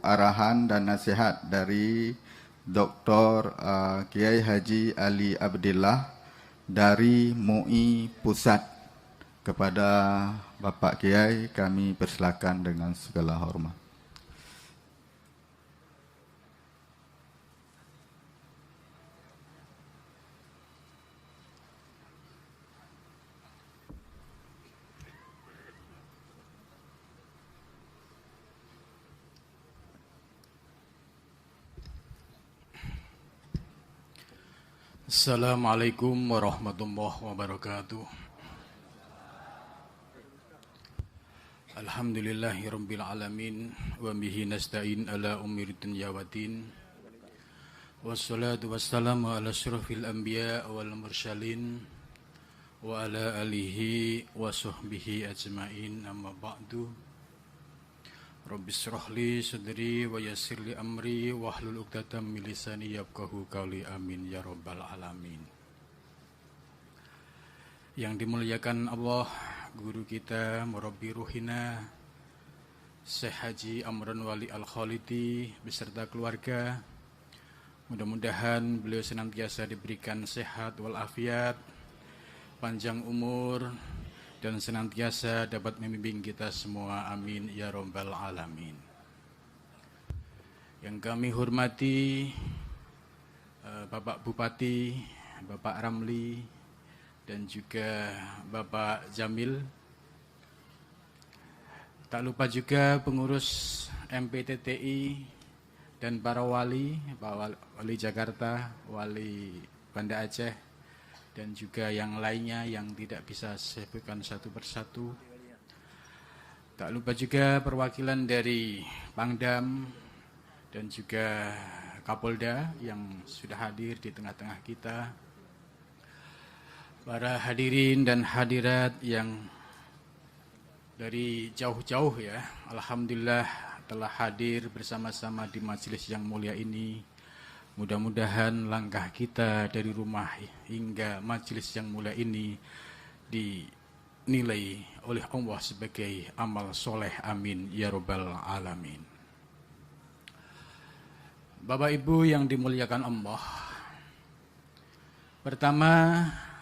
arahan dan nasihat dari Dr. Kiai Haji Ali Abdillah dari MUI Pusat. Kepada Bapak Kiai kami persilakan dengan segala hormat. Assalamualaikum warahmatullahi wabarakatuh. Alhamdulillahirabbil alamin wa bihi nasta'in ala umuri dunya waddin. Wassalatu wassalamu ala asyrafil anbiya wal mursalin wa ala alihi wa sahbihi ajmain, amma ba'du. Rabbi shrah li sadri wa yassir li amri wahlul 'uqdatam min lisani yafqahu qawli, amin ya rabbal alamin. Yang dimuliakan Allah, guru kita, murabbi ruhina Syekh Haji Amran Wali Al-Khalidi beserta keluarga. Mudah-mudahan beliau senantiasa diberikan sehat walafiat, panjang umur, dan senantiasa dapat membimbing kita semua, amin ya rabbal alamin. Yang kami hormati Bapak Bupati, Bapak Ramli, dan juga Bapak Jamil. Tak lupa juga pengurus MPTTI dan para wali, Pak Wali Jakarta, Wali Banda Aceh, dan juga yang lainnya yang tidak bisa saya sebutkan satu persatu. Tak lupa juga perwakilan dari Pangdam dan juga Kapolda yang sudah hadir di tengah-tengah kita. Para hadirin dan hadirat yang dari jauh-jauh ya, alhamdulillah telah hadir bersama-sama di majelis yang mulia ini. Mudah-mudahan langkah kita dari rumah hingga majelis yang mulia ini dinilai oleh Allah sebagai amal soleh, amin ya rabbal alamin. Bapak Ibu yang dimuliakan Allah, pertama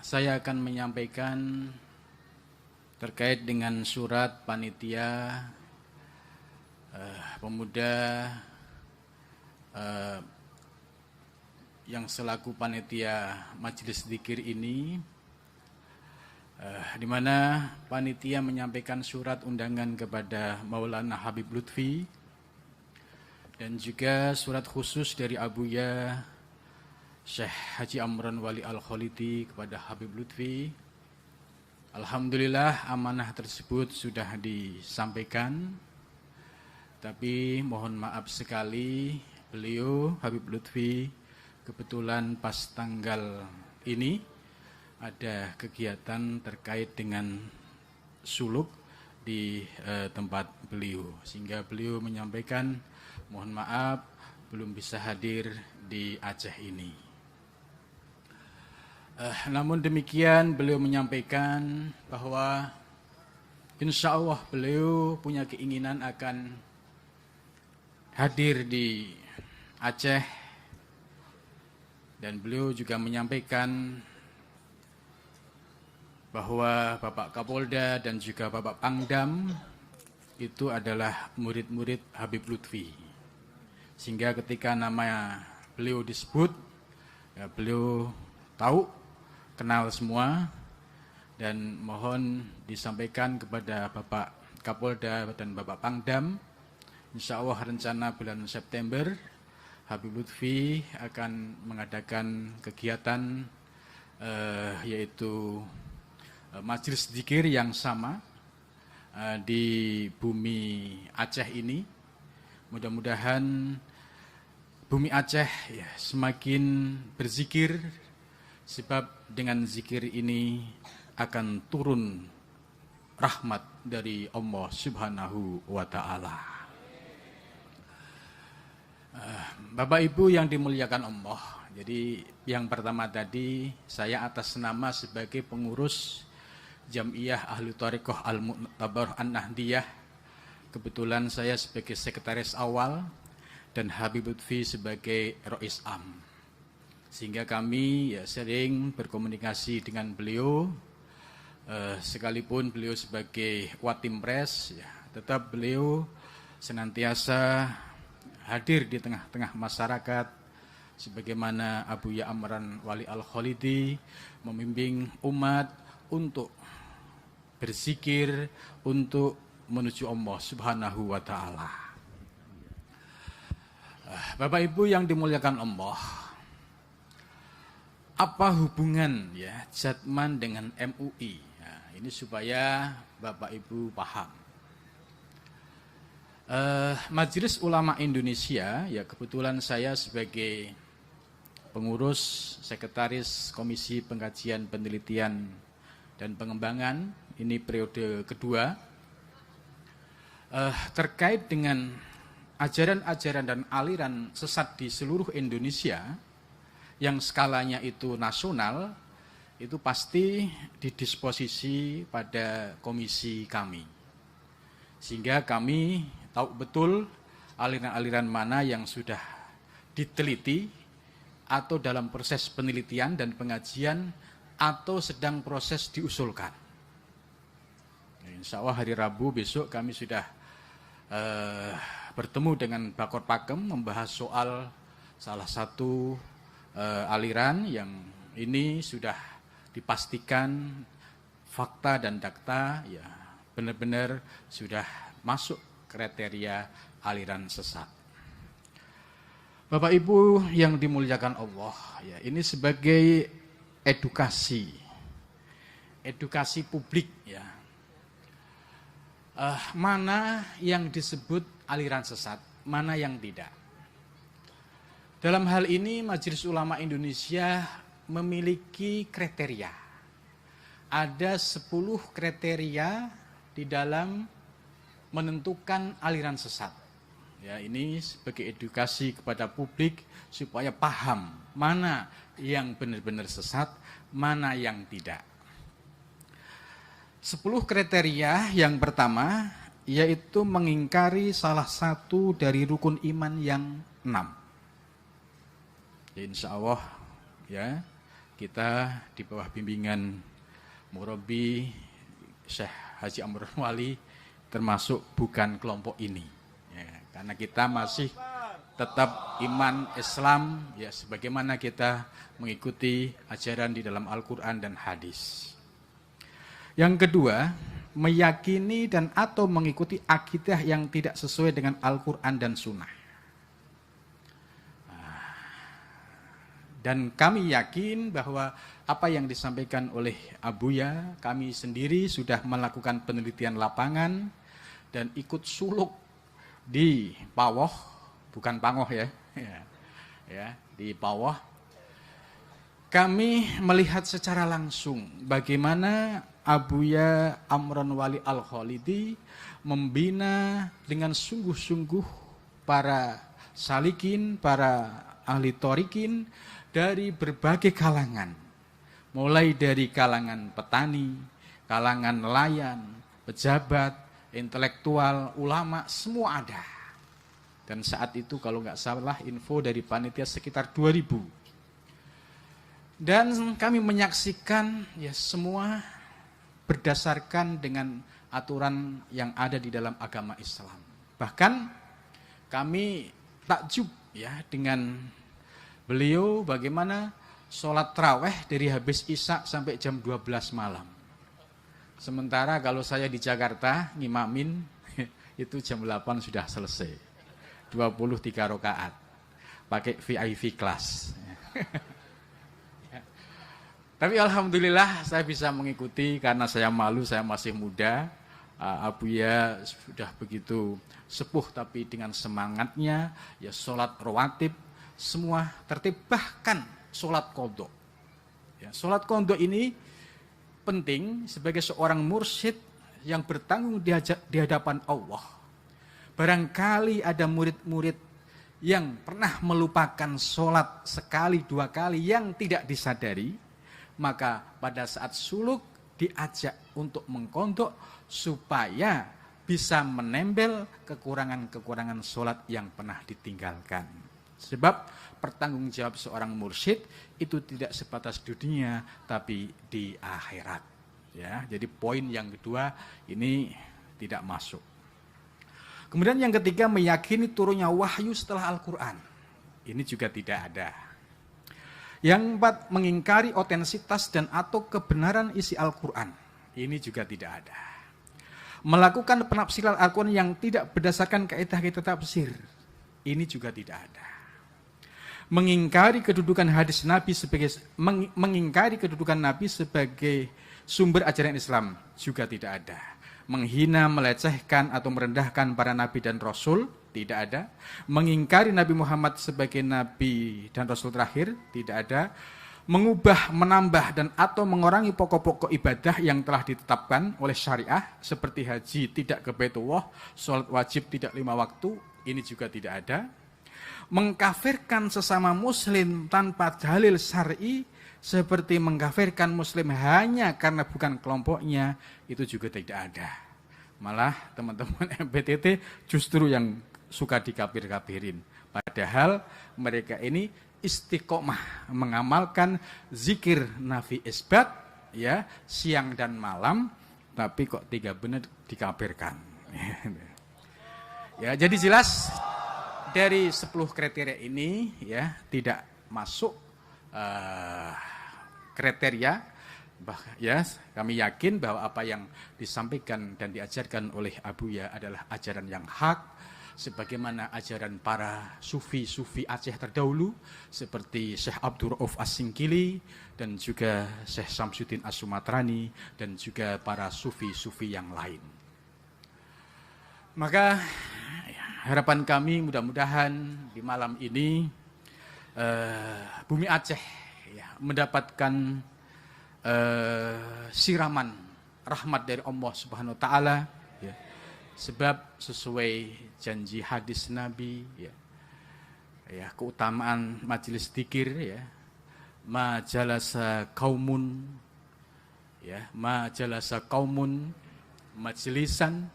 saya akan menyampaikan terkait dengan surat panitia pemuda yang selaku panitia majelis zikir ini, di mana panitia menyampaikan surat undangan kepada Maulana Habib Lutfi dan juga surat khusus dari Abuya Syekh Haji Amran Wali Al-Khalidi kepada Habib Lutfi. Alhamdulillah amanah tersebut sudah disampaikan, tapi mohon maaf sekali beliau Habib Lutfi kebetulan pas tanggal ini ada kegiatan terkait dengan suluk di tempat beliau, sehingga beliau menyampaikan mohon maaf belum bisa hadir di Aceh ini. Namun demikian beliau menyampaikan bahwa insya Allah beliau punya keinginan akan hadir di Aceh. Dan beliau juga menyampaikan bahwa Bapak Kapolda dan juga Bapak Pangdam itu adalah murid-murid Habib Lutfi. Sehingga ketika nama beliau disebut, ya beliau tahu, kenal semua, dan mohon disampaikan kepada Bapak Kapolda dan Bapak Pangdam, insya Allah rencana bulan September Habib Lutfi akan mengadakan kegiatan yaitu majelis zikir yang sama di bumi Aceh ini. Mudah-mudahan bumi Aceh ya, semakin berzikir, sebab dengan zikir ini akan turun rahmat dari Allah Subhanahu wa Ta'ala. Bapak Ibu yang dimuliakan Allah, jadi yang pertama tadi saya atas nama sebagai pengurus Jam'iyah Ahlu Thariqah Al-Mu'tabar An-Nahdiyah, kebetulan saya sebagai sekretaris awal dan Habib Lutfi sebagai Rois Am. Sehingga kami ya sering berkomunikasi dengan beliau, sekalipun beliau sebagai Watim Pres, ya, tetap beliau senantiasa hadir di tengah-tengah masyarakat, sebagaimana Abuya Amran Wali Al-Khalidi membimbing umat untuk berzikir, untuk menuju Allah Subhanahu wa Ta'ala. Bapak Ibu yang dimuliakan Allah, apa hubungan ya Jatman dengan MUI? Nah, ini supaya Bapak Ibu paham. Majelis Ulama Indonesia, ya kebetulan saya sebagai pengurus sekretaris Komisi Pengkajian Penelitian dan Pengembangan, ini periode kedua, terkait dengan ajaran-ajaran dan aliran sesat di seluruh Indonesia yang skalanya itu nasional, itu pasti didisposisi pada komisi kami. Sehingga kami tahu betul aliran-aliran mana yang sudah diteliti atau dalam proses penelitian dan pengajian atau sedang proses diusulkan. Insya Allah hari Rabu besok kami sudah bertemu dengan Bakor Pakem membahas soal salah satu aliran yang ini sudah dipastikan fakta dan data ya benar-benar sudah masuk kriteria aliran sesat. Bapak Ibu yang dimuliakan Allah, ya ini sebagai edukasi publik ya. Mana yang disebut aliran sesat, mana yang tidak. Dalam hal ini Majelis Ulama Indonesia memiliki kriteria. Ada 10 kriteria di dalam menentukan aliran sesat. Ya, ini sebagai edukasi kepada publik supaya paham mana yang benar-benar sesat, mana yang tidak. 10 kriteria yang pertama yaitu mengingkari salah satu dari rukun iman yang 6. Insya Allah ya kita di bawah bimbingan Murabi Syekh Haji Amrun Wali termasuk bukan kelompok ini ya, karena kita masih tetap iman Islam ya sebagaimana kita mengikuti ajaran di dalam Al-Quran dan hadis. Yang kedua, meyakini dan atau mengikuti akidah yang tidak sesuai dengan Al-Quran dan Sunnah. Dan kami yakin bahwa apa yang disampaikan oleh Abuya, kami sendiri sudah melakukan penelitian lapangan dan ikut suluk di Pawoh, bukan Pangoh ya, di Pawoh. Kami melihat secara langsung bagaimana Abuya Amran Wali Al-Khalidi membina dengan sungguh-sungguh para salikin, para ahli torikin dari berbagai kalangan. Mulai dari kalangan petani, kalangan nelayan, pejabat, intelektual, ulama, semua ada. Dan saat itu kalau nggak salah info dari panitia sekitar 2000. Dan kami menyaksikan ya semua berdasarkan dengan aturan yang ada di dalam agama Islam. Bahkan kami takjub ya dengan beliau bagaimana sholat tarawih dari habis Isya sampai jam 12 malam. Sementara kalau saya di Jakarta ngimamin itu jam 8 sudah selesai. 23 rakaat pakai VIP kelas. Tapi alhamdulillah saya bisa mengikuti karena saya malu, saya masih muda. Abuya sudah begitu sepuh tapi dengan semangatnya ya sholat rawatib semua tertib, bahkan sholat qadha. Ya, sholat qadha ini penting sebagai seorang mursyid yang bertanggung di hadapan Allah. Barangkali ada murid-murid yang pernah melupakan sholat sekali dua kali yang tidak disadari, maka pada saat suluk diajak untuk mengqadha supaya bisa menembel kekurangan-kekurangan sholat yang pernah ditinggalkan. Sebab pertanggung jawab seorang mursyid itu tidak sebatas dunia, tapi di akhirat. Ya, jadi poin yang kedua ini tidak masuk. Kemudian yang ketiga, meyakini turunnya wahyu setelah Al-Quran. Ini juga tidak ada. Yang keempat, mengingkari otensitas dan atau kebenaran isi Al-Quran. Ini juga tidak ada. Melakukan penafsiran Al-Quran yang tidak berdasarkan kaidah-kaidah tafsir. Ini juga tidak ada. Mengingkari kedudukan hadis Nabi sebagai sumber ajaran Islam juga tidak ada. Menghina, melecehkan atau merendahkan para nabi dan rasul tidak ada. Mengingkari Nabi Muhammad sebagai nabi dan rasul terakhir tidak ada. Mengubah, menambah dan atau mengurangi pokok-pokok ibadah yang telah ditetapkan oleh syariah seperti haji tidak ke Baitullah, sholat wajib tidak 5 waktu, ini juga tidak ada. Mengkafirkan sesama muslim tanpa dalil syar'i seperti mengkafirkan muslim hanya karena bukan kelompoknya, itu juga tidak ada. Malah teman-teman MPTT justru yang suka dikafir-kafirin. Padahal mereka ini istiqomah mengamalkan zikir nafi isbat ya siang dan malam, tapi kok 3 benar dikafirkan. Ya, jadi jelas dari 10 kriteria ini ya tidak masuk kriteria. Ya, kami yakin bahwa apa yang disampaikan dan diajarkan oleh Abuya adalah ajaran yang hak, sebagaimana ajaran para sufi-sufi Aceh terdahulu seperti Syekh Abdul Rauf As-Singkili dan juga Syekh Samsuddin As-Sumatrani dan juga para sufi-sufi yang lain. Maka harapan kami mudah-mudahan di malam ini bumi Aceh ya, mendapatkan siraman rahmat dari Allah Subhanahu wa taala ya. Sebab sesuai janji hadis Nabi ya, keutamaan majelis dzikir ya, ma jalasa qaumun majlisan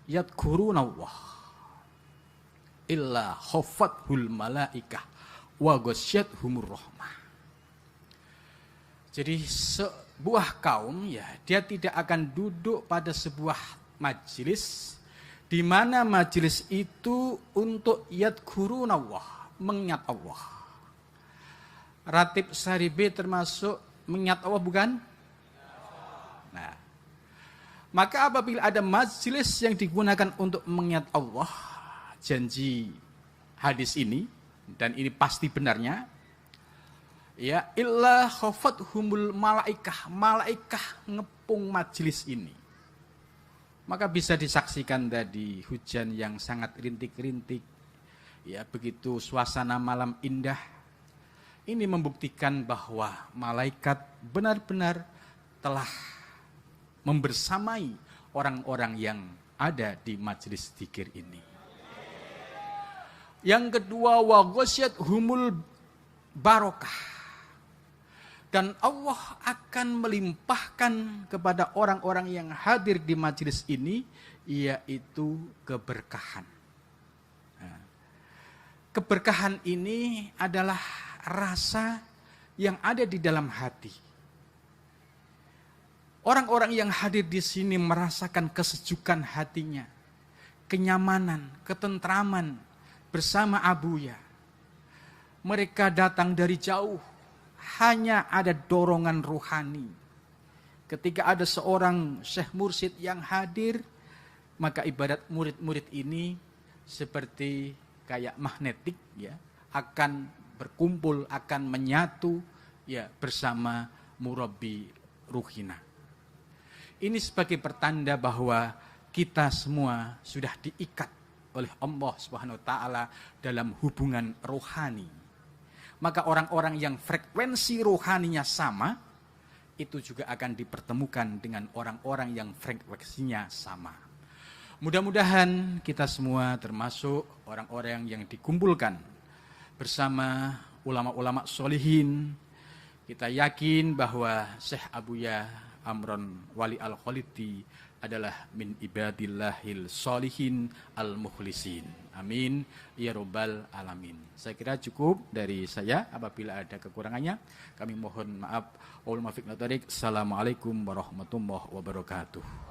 yadhkurunallah illa khaffathul malaikah wa ghasyiyatuhumur rahmah. Jadi sebuah kaum ya, dia tidak akan duduk pada sebuah majelis di mana majelis itu untuk yadhkurunallah, mengingat Allah. Ratib Saribe termasuk mengingat Allah bukan? Nah, maka apabila ada majelis yang digunakan untuk mengingat Allah, janji hadis ini dan ini pasti benarnya ya, illa khafathumul malaikah, malaikah ngepung majelis ini. Maka bisa disaksikan tadi hujan yang sangat rintik-rintik ya, begitu suasana malam indah. Ini membuktikan bahwa malaikat benar-benar telah membersamai orang-orang yang ada di majelis dzikir ini. Yang kedua, wa ghasyiyatuhumul barokah. Dan Allah akan melimpahkan kepada orang-orang yang hadir di majelis ini, yaitu keberkahan. Nah, keberkahan ini adalah rasa yang ada di dalam hati. Orang-orang yang hadir di sini merasakan kesejukan hatinya, kenyamanan, ketentraman bersama Abuya. Mereka datang dari jauh. Hanya ada dorongan rohani. Ketika ada seorang syekh mursyid yang hadir, maka ibadat murid-murid ini seperti kayak magnetik ya, akan berkumpul, akan menyatu ya bersama murabbi ruhina. Ini sebagai pertanda bahwa kita semua sudah diikat oleh Allah Subhanahu wa taala dalam hubungan rohani. Maka orang-orang yang frekuensi rohaninya sama, itu juga akan dipertemukan dengan orang-orang yang frekuensinya sama. Mudah-mudahan kita semua termasuk orang-orang yang dikumpulkan bersama ulama-ulama sholihin. Kita yakin bahwa Syekh Abuya Amron Wali Al-Khalidi adalah min ibadillahil solihin al-mukhlisin. Amin ya rabbal alamin. Saya kira cukup dari saya. Apabila ada kekurangannya kami mohon maaf. Assalamualaikum warahmatullahi wabarakatuh.